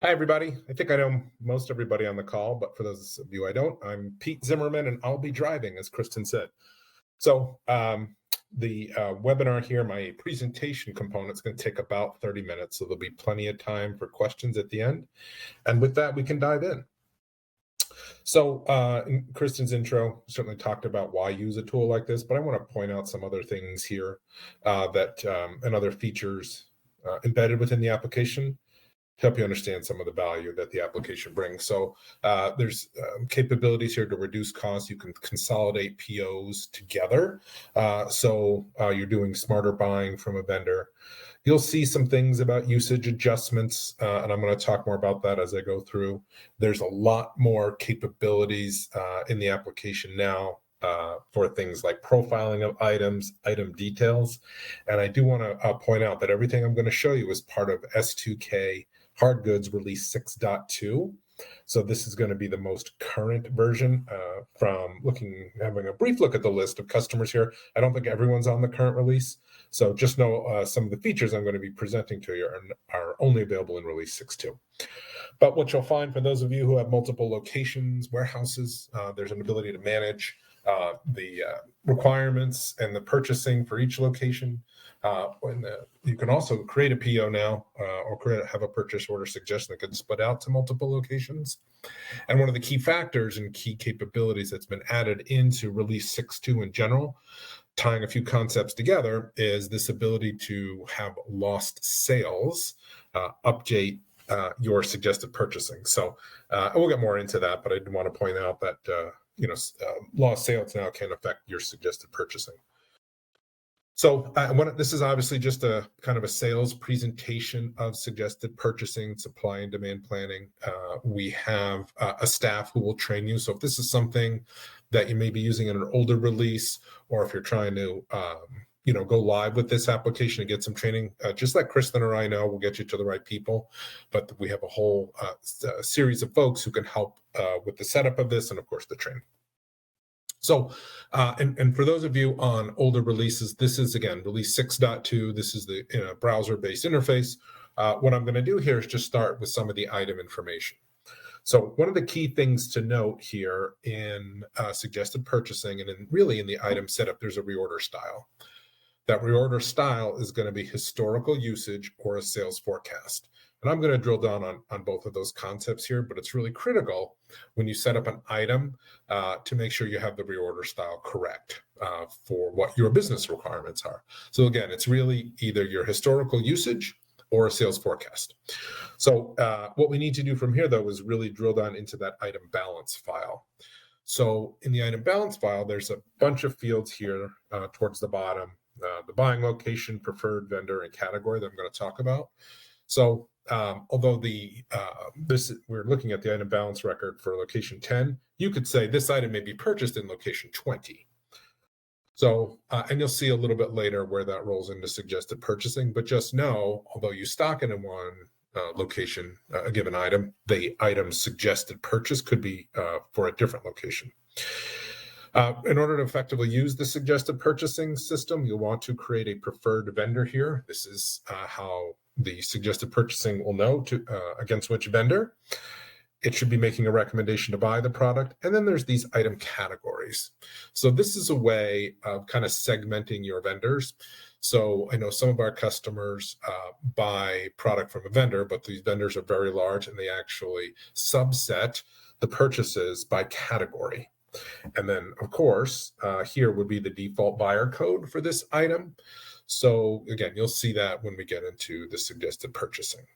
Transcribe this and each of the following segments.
Hi, everybody. I think I know most everybody on the call, but for those of you I don't, I'm Pete Zimmerman, and I'll be driving, as Kristen said. So, the webinar here, my presentation component is going to take about 30 minutes, so there'll be plenty of time for questions at the end. And with that, we can dive in. So, in Kristen's intro certainly talked about why use a tool like this, but I want to point out some other things here and other features embedded within the application help you understand some of the value that the application brings. So there's capabilities here to reduce costs. You can consolidate POs together. So you're doing smarter buying from a vendor. You'll see some things about usage adjustments, and I'm going to talk more about that as I go through. There's a lot more capabilities in the application now for things like profiling of items, item details. And I do want to point out that everything I'm going to show you is part of S2K hard goods release 6.2. So this is going to be the most current version from having a brief look at the list of customers here. I don't think everyone's on the current release. So just know some of the features I'm going to be presenting to you are only available in release 6.2. But what you'll find for those of you who have multiple locations, warehouses, there's an ability to manage the requirements and the purchasing for each location. You can also create a PO now or have a purchase order suggestion that can split out to multiple locations. And one of the key factors and key capabilities that's been added into release 6.2 in general, tying a few concepts together, is this ability to have lost sales update your suggested purchasing. So we'll get more into that, but I did want to point out that lost sales now can affect your suggested purchasing. So this is obviously just a kind of a sales presentation of suggested purchasing, supply and demand planning. We have a staff who will train you. So if this is something that you may be using in an older release, or if you're trying to go live with this application and get some training, just like Kristen or I know, we'll get you to the right people. But we have a whole series of folks who can help with the setup of this and, of course, the training. So, and for those of you on older releases, this is, again, release 6.2. This is the browser-based interface. What I'm going to do here is just start with some of the item information. So one of the key things to note here in suggested purchasing and really in the item setup, there's a reorder style. That reorder style is going to be historical usage or a sales forecast. And I'm going to drill down on both of those concepts here, but it's really critical when you set up an item to make sure you have the reorder style correct for what your business requirements are. So again, it's really either your historical usage or a sales forecast. So what we need to do from here, though, is really drill down into that item balance file. So in the item balance file, there's a bunch of fields here towards the bottom, the buying location, preferred vendor, and category that I'm going to talk about. So although we're looking at the item balance record for location 10, you could say this item may be purchased in location 20. So, and you'll see a little bit later where that rolls into suggested purchasing, but just know, although you stock it in one location, a given item, the item's suggested purchase could be for a different location. In order to effectively use the suggested purchasing system, you'll want to create a preferred vendor here. This is how the suggested purchasing will know against which vendor it should be making a recommendation to buy the product. And then there's these item categories. So this is a way of kind of segmenting your vendors. So I know some of our customers buy product from a vendor, but these vendors are very large and they actually subset the purchases by category. And then, of course, here would be the default buyer code for this item. So again, you'll see that when we get into the suggested purchasing.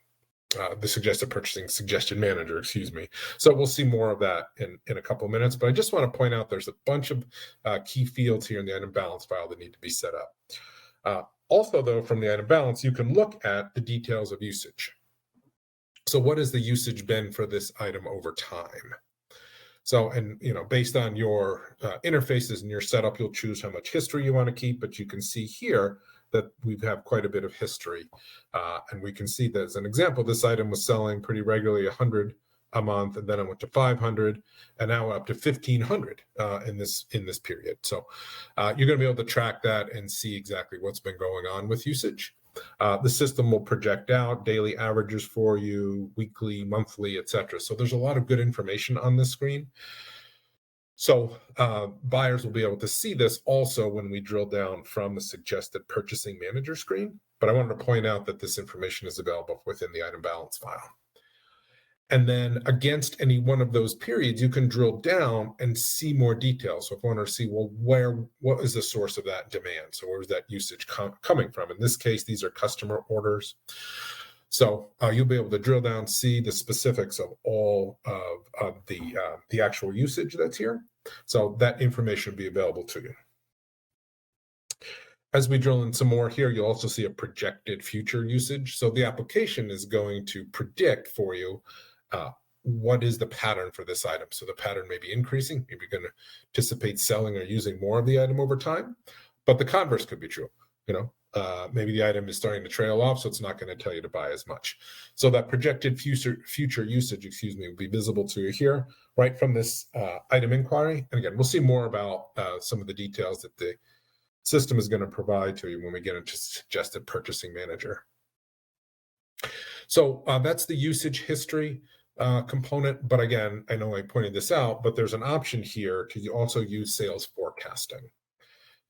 Suggestion manager, excuse me. So we'll see more of that in a couple of minutes, but I just want to point out there's a bunch of key fields here in the item balance file that need to be set up. Also, though, from the item balance, you can look at the details of usage. So what has the usage been for this item over time? So, and based on your interfaces and your setup, you'll choose how much history you want to keep, but you can see here that we have quite a bit of history. And we can see that as an example, this item was selling pretty regularly 100 a month, and then it went to 500, and now up to 1,500 in this period. So you're going to be able to track that and see exactly what's been going on with usage. The system will project out daily averages for you, weekly, monthly, etc. So there's a lot of good information on this screen. So buyers will be able to see this also when we drill down from the suggested purchasing manager screen. But I wanted to point out that this information is available within the item balance file. And then against any one of those periods, you can drill down and see more details. So if I want to see, well, what is the source of that demand? So where's that usage coming from? In this case, these are customer orders. So you'll be able to drill down, see the specifics of all of the actual usage that's here. So that information will be available to you. As we drill in some more here, you'll also see a projected future usage. So the application is going to predict for you what is the pattern for this item. So the pattern may be increasing. Maybe you're going to anticipate selling or using more of the item over time, but the converse could be true. Maybe the item is starting to trail off, so it's not going to tell you to buy as much. So that projected future usage, will be visible to you here, right from this item inquiry. And again, we'll see more about some of the details that the system is going to provide to you when we get into suggested purchasing manager. So that's the usage history component. But again, I know I pointed this out, but there's an option here to also use sales forecasting.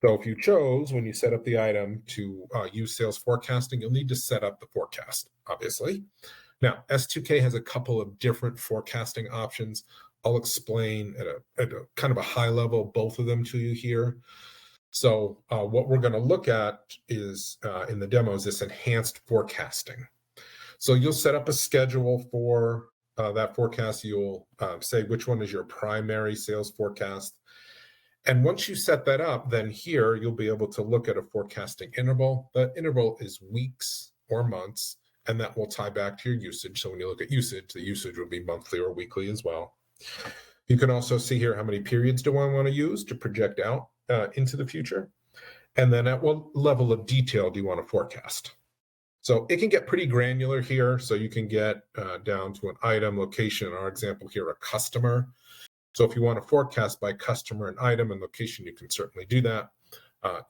So if you chose, when you set up the item, to use sales forecasting, you'll need to set up the forecast, obviously. Now, S2K has a couple of different forecasting options. I'll explain at a kind of a high level both of them to you here. So what we're going to look at is in the demo is this enhanced forecasting. So you'll set up a schedule for that forecast. You'll say which one is your primary sales forecast. And once you set that up, then here you'll be able to look at a forecasting interval. That interval is weeks or months, and that will tie back to your usage. So when you look at usage, the usage will be monthly or weekly as well. You can also see here how many periods do I want to use to project out into the future. And then at what level of detail do you want to forecast? So it can get pretty granular here. So you can get down to an item, location, in our example here, a customer. So if you want to forecast by customer and item and location, you can certainly do that.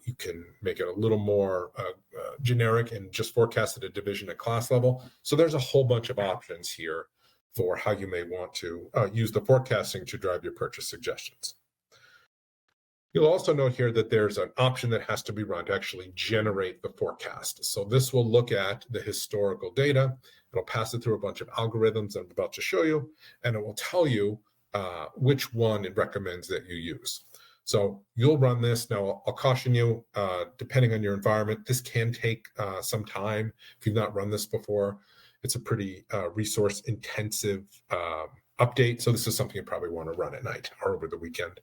You can make it a little more generic and just forecast at a division and class level. So there's a whole bunch of options here for how you may want to use the forecasting to drive your purchase suggestions. You'll also note here that there's an option that has to be run to actually generate the forecast. So this will look at the historical data. It'll pass it through a bunch of algorithms I'm about to show you, and it will tell you which one it recommends that you use. So you'll run this. Now, I'll caution you, depending on your environment, this can take some time. If you've not run this before, it's a pretty resource intensive update. So this is something you probably want to run at night or over the weekend.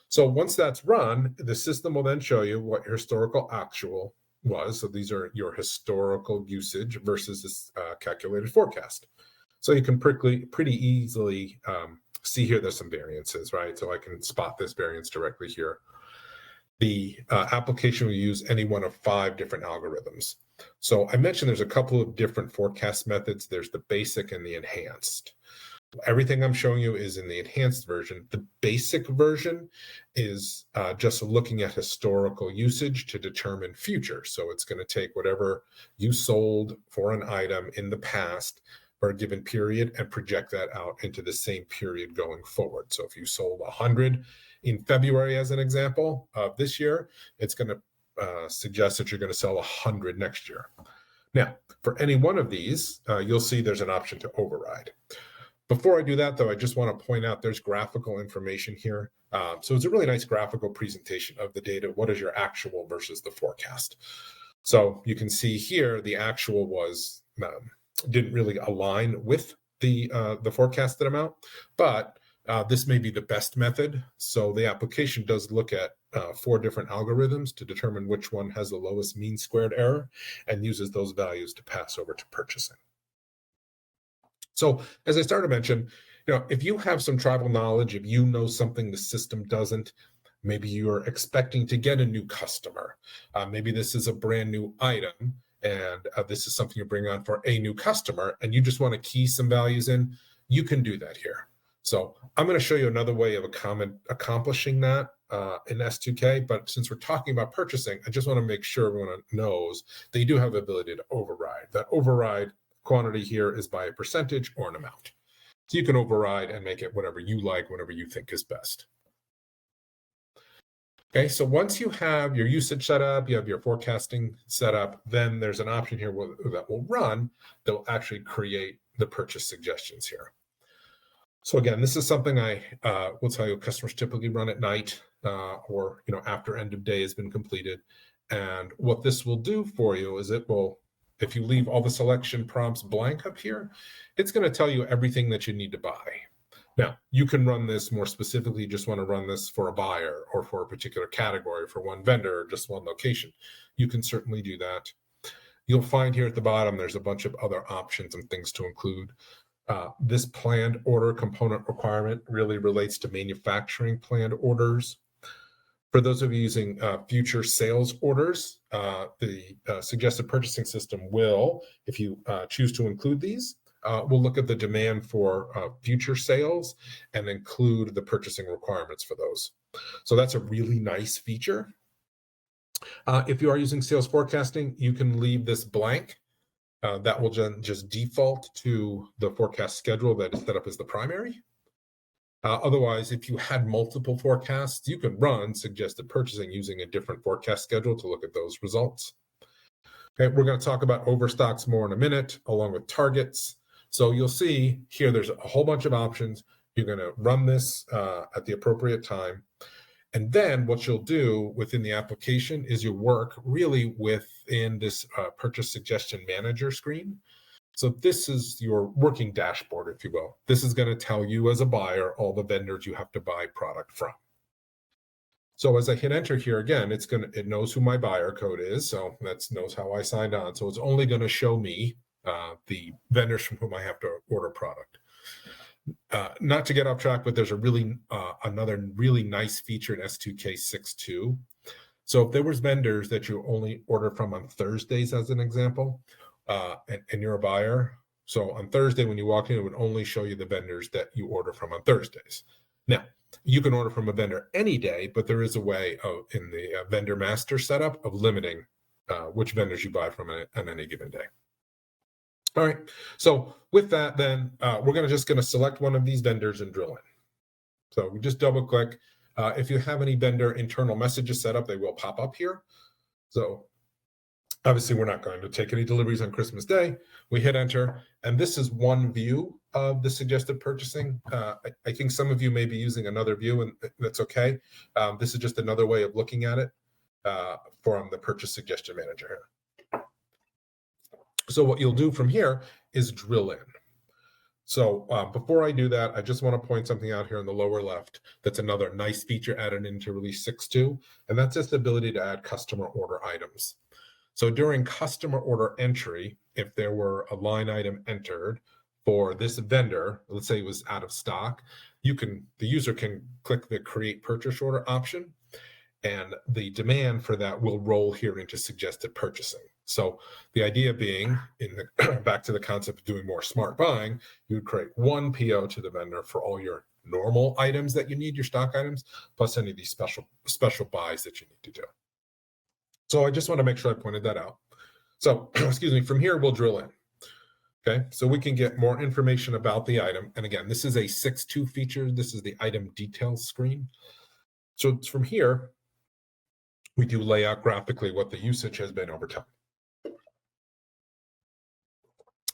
So once that's run, the system will then show you what your historical actual was. So these are your historical usage versus this calculated forecast. So you can pretty easily see here there's some variances, right? So I can spot this variance directly here. The application will use any one of 5 different algorithms. So I mentioned there's a couple of different forecast methods. There's the basic and the enhanced. Everything I'm showing you is in the enhanced version. The basic version is just looking at historical usage to determine future. So it's going to take whatever you sold for an item in the past for a given period and project that out into the same period going forward. So if you sold 100 in February, as an example, of this year, it's going to suggest that you're going to sell 100 next year. Now, for any one of these, you'll see there's an option to override. Before I do that, though, I just want to point out there's graphical information here. So it's a really nice graphical presentation of the data. What is your actual versus the forecast? So you can see here the actual was didn't really align with the forecasted amount, but this may be the best method. So the application does look at 4 different algorithms to determine which one has the lowest mean squared error and uses those values to pass over to purchasing. So as I started to mention, if you have some tribal knowledge, if you know something the system doesn't, maybe you're expecting to get a new customer. Maybe this is a brand new item and this is something you bring on for a new customer and you just want to key some values in, you can do that here. So I'm going to show you another way of accomplishing that in S2K, but since we're talking about purchasing, I just want to make sure everyone knows that you do have the ability to override. That override quantity here is by a percentage or an amount. So you can override and make it whatever you like, whatever you think is best. Okay, so once you have your usage set up, you have your forecasting set up, then there's an option here that will run that will actually create the purchase suggestions here. So again, this is something I will tell you customers typically run at night or after end of day has been completed. And what this will do for you is it will, if you leave all the selection prompts blank up here, it's going to tell you everything that you need to buy. Now, you can run this more specifically, you just want to run this for a buyer or for a particular category, for one vendor, or just one location. You can certainly do that. You'll find here at the bottom, there's a bunch of other options and things to include. This planned order component requirement really relates to manufacturing planned orders. For those of you using future sales orders, the suggested purchasing system will, if you choose to include these, we'll look at the demand for future sales and include the purchasing requirements for those. So that's a really nice feature. If you are using sales forecasting, you can leave this blank. That will just default to the forecast schedule that is set up as the primary. Otherwise, if you had multiple forecasts, you can run suggested purchasing using a different forecast schedule to look at those results. Okay, we're going to talk about overstocks more in a minute, along with targets. So you'll see here, there's a whole bunch of options. You're going to run this at the appropriate time. And then what you'll do within the application is you work really within this purchase suggestion manager screen. So this is your working dashboard, if you will. This is going to tell you as a buyer all the vendors you have to buy product from. So as I hit enter here again, it knows who my buyer code is. So that knows how I signed on. So it's only going to show me the vendors from whom I have to order product. Not to get off track, but there's another really nice feature in S2K 6.2. So if there was vendors that you only order from on Thursdays, as an example, and you're a buyer, so on Thursday when you walk in, it would only show you the vendors that you order from on Thursdays. Now, you can order from a vendor any day, but there is a way in the vendor master setup of limiting which vendors you buy from on any given day. All right, so with that, then we're just going to select one of these vendors and drill in. So we just double click. If you have any vendor internal messages set up, they will pop up here. So obviously, we're not going to take any deliveries on Christmas Day. We hit enter, and this is one view of the suggested purchasing. I think some of you may be using another view, and that's okay. This is just another way of looking at it from the purchase suggestion manager here. So what you'll do from here is drill in. So before I do that, I just want to point something out here in the lower left. That's another nice feature added into release 6.2, and that's just the ability to add customer order items. So during customer order entry, if there were a line item entered for this vendor, let's say it was out of stock, the user can click the create purchase order option, and the demand for that will roll here into suggested purchasing. So the idea being, back to the concept of doing more smart buying, you would create one PO to the vendor for all your normal items that you need, your stock items, plus any of these special buys that you need to do. So I just want to make sure I pointed that out. So, excuse me, from here, we'll drill in. Okay, so we can get more information about the item. And again, this is a 6.2 feature. This is the item details screen. So from here, we do lay out graphically what the usage has been over time.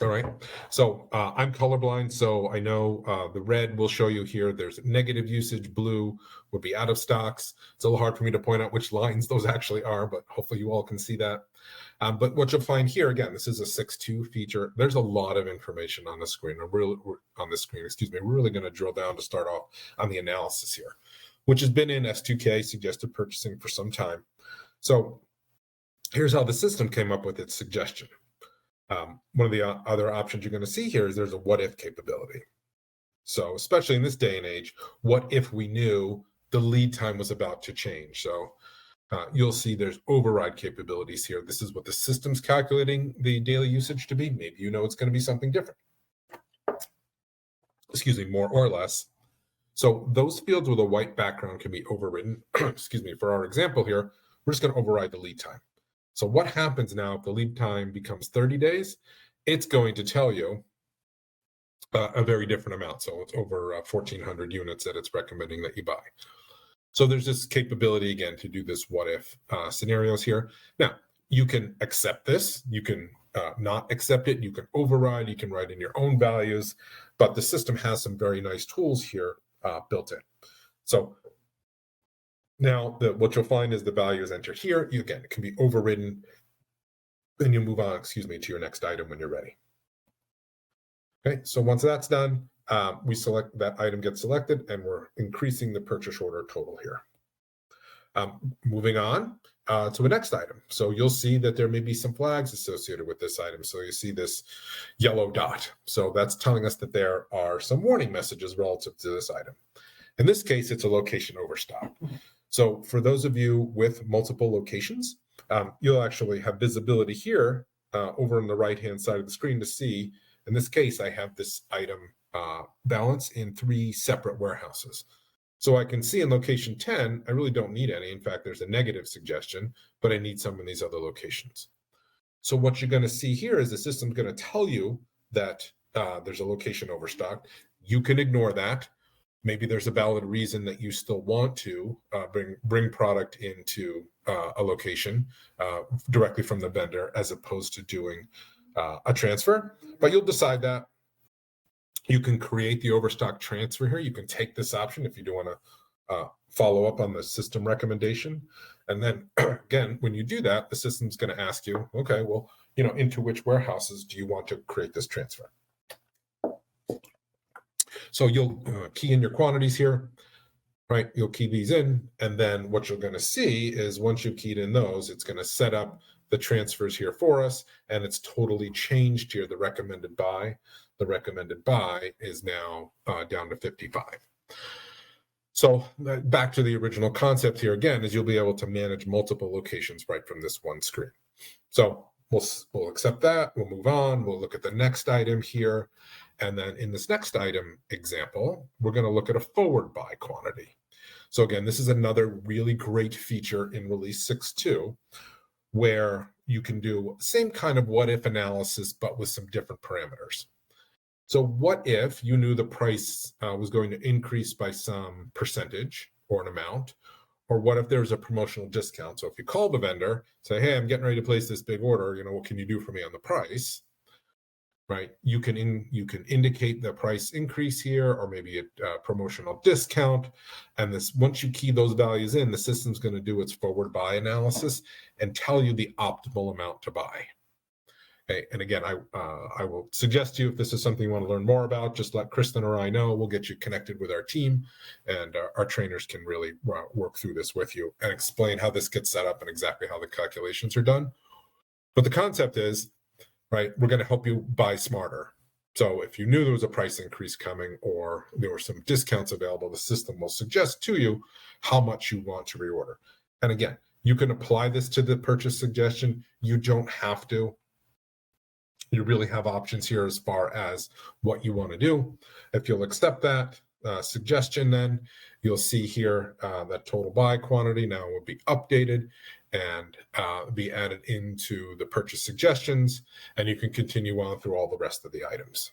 All right, so I'm colorblind, so I know the red will show you here there's negative usage, blue would be out of stocks. It's a little hard for me to point out which lines those actually are, but hopefully you all can see that. But what you'll find here, again, this is a 6.2 feature. There's a lot of information on the screen. We're really going to drill down to start off on the analysis here, which has been in S2K suggested purchasing for some time. So here's how the system came up with its suggestion. One of the other options you're going to see here is there's a what if capability. So especially in this day and age, what if we knew the lead time was about to change? So you'll see there's override capabilities here. This is what the system's calculating the daily usage to be. Maybe it's going to be something different. Excuse me, more or less. So those fields with a white background can be overridden. Excuse me, for our example here, we're just going to override the lead time. So what happens now if the lead time becomes 30 days? It's going to tell you a very different amount. So it's over 1,400 units that it's recommending that you buy. So there's this capability, again, to do this what if scenarios here. Now, you can accept this. You can not accept it. You can override. You can write in your own values. But the system has some very nice tools here built in. So now what you'll find is the value is entered here. Again, it can be overridden. Then you move on, to your next item when you're ready. Okay, so once that's done, we select that item gets selected, and we're increasing the purchase order total here. Moving on to the next item. So you'll see that there may be some flags associated with this item. So you see this yellow dot. So that's telling us that there are some warning messages relative to this item. In this case, it's a location overstock. So for those of you with multiple locations, you'll actually have visibility here over on the right-hand side of the screen to see. In this case, I have this item balance in 3 separate warehouses. So I can see in location 10, I really don't need any. In fact, there's a negative suggestion, but I need some in these other locations. So what you're going to see here is the system's going to tell you that there's a location overstock. You can ignore that. Maybe there's a valid reason that you still want to bring product into a location directly from the vendor as opposed to doing a transfer, but you'll decide that. You can create the overstock transfer here. You can take this option if you do want to follow up on the system recommendation. And then again, when you do that, the system's going to ask you, okay, well, into which warehouses do you want to create this transfer? So you'll key in your quantities here, right? You'll key these in, and then what you're going to see is once you've keyed in those, it's going to set up the transfers here for us, and it's totally changed here, the recommended buy. The recommended buy is now down to 55. So back to the original concept here again, is you'll be able to manage multiple locations right from this one screen. So we'll accept that, we'll move on, we'll look at the next item here. And then in this next item example, we're going to look at a forward buy quantity. So again, this is another really great feature in release 6.2, where you can do same kind of what if analysis, but with some different parameters. So what if you knew the price was going to increase by some percentage or an amount, or what if there's a promotional discount? So if you call the vendor, say, hey, I'm getting ready to place this big order, what can you do for me on the price? Right? You can indicate the price increase here, or maybe a promotional discount. And once you key those values in, the system's going to do its forward buy analysis and tell you the optimal amount to buy. Okay. And again, I will suggest to you, if this is something you want to learn more about, just let Kristen or I know. We'll get you connected with our team, and our trainers can really work through this with you and explain how this gets set up and exactly how the calculations are done. But the concept is, right, we're going to help you buy smarter. So if you knew there was a price increase coming or there were some discounts available, the system will suggest to you how much you want to reorder. And again, you can apply this to the purchase suggestion. You don't have to. You really have options here as far as what you want to do. If you'll accept that suggestion, then you'll see here that total buy quantity now will be updated and be added into the purchase suggestions, and you can continue on through all the rest of the items.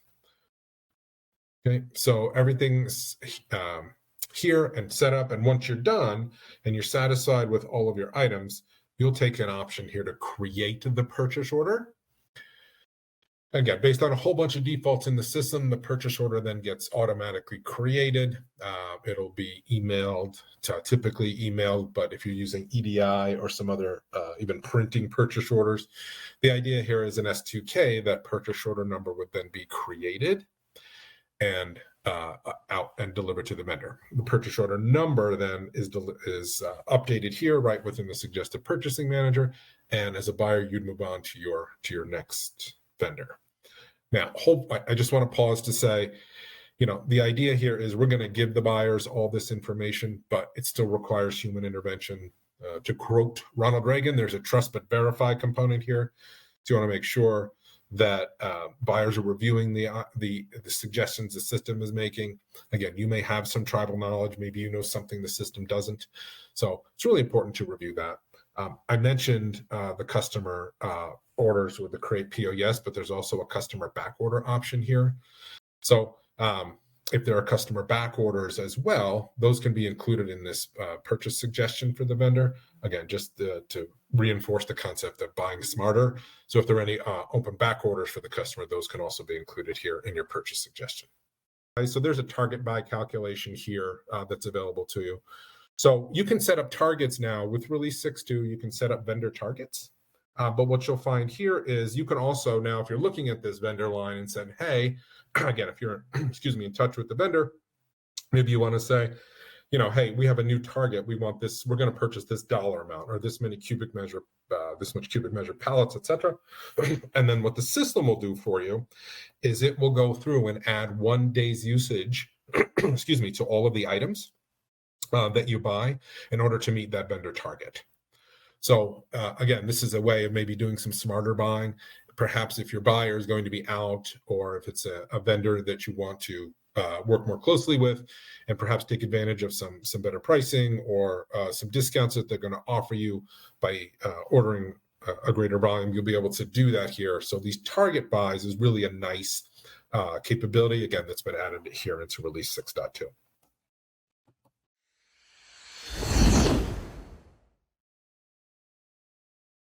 Okay, so everything's here and set up, and once you're done and you're satisfied with all of your items, you'll take an option here to create the purchase order. Again, based on a whole bunch of defaults in the system, the purchase order then gets automatically created. It'll be emailed, typically emailed, but if you're using EDI or some other even printing purchase orders, the idea here is an S2K, that purchase order number would then be created and out and delivered to the vendor. The purchase order number then is updated here right within the suggested purchasing manager, and as a buyer, you'd move on to your next vendor. Now, I just want to pause to say, the idea here is we're going to give the buyers all this information, but it still requires human intervention. To quote Ronald Reagan, there's a trust but verify component here. So you want to make sure that buyers are reviewing the suggestions the system is making. Again, you may have some tribal knowledge, maybe you know something the system doesn't. So it's really important to review that. I mentioned the customer orders with the create PO, but there's also a customer back order option here. So if there are customer back orders as well, those can be included in this purchase suggestion for the vendor. Again, just to reinforce the concept of buying smarter. So if there are any open back orders for the customer, those can also be included here in your purchase suggestion. Okay, so there's a target buy calculation here that's available to you. So you can set up targets now with Release 6.2. You can set up vendor targets. But what you'll find here is you can also now, if you're looking at this vendor line and said, hey, again, if you're, in touch with the vendor, maybe you want to say, hey, we have a new target. We want this, we're going to purchase this dollar amount or this many cubic measure, this much cubic measure pallets, etc. And then what the system will do for you is it will go through and add 1 day's usage, to all of the items that you buy in order to meet that vendor target. So again, this is a way of maybe doing some smarter buying. Perhaps if your buyer is going to be out, or if it's a vendor that you want to work more closely with, and perhaps take advantage of some better pricing or some discounts that they're going to offer you by ordering a greater volume, you'll be able to do that here. So these target buys is really a nice capability, again, that's been added here into Release 6.2.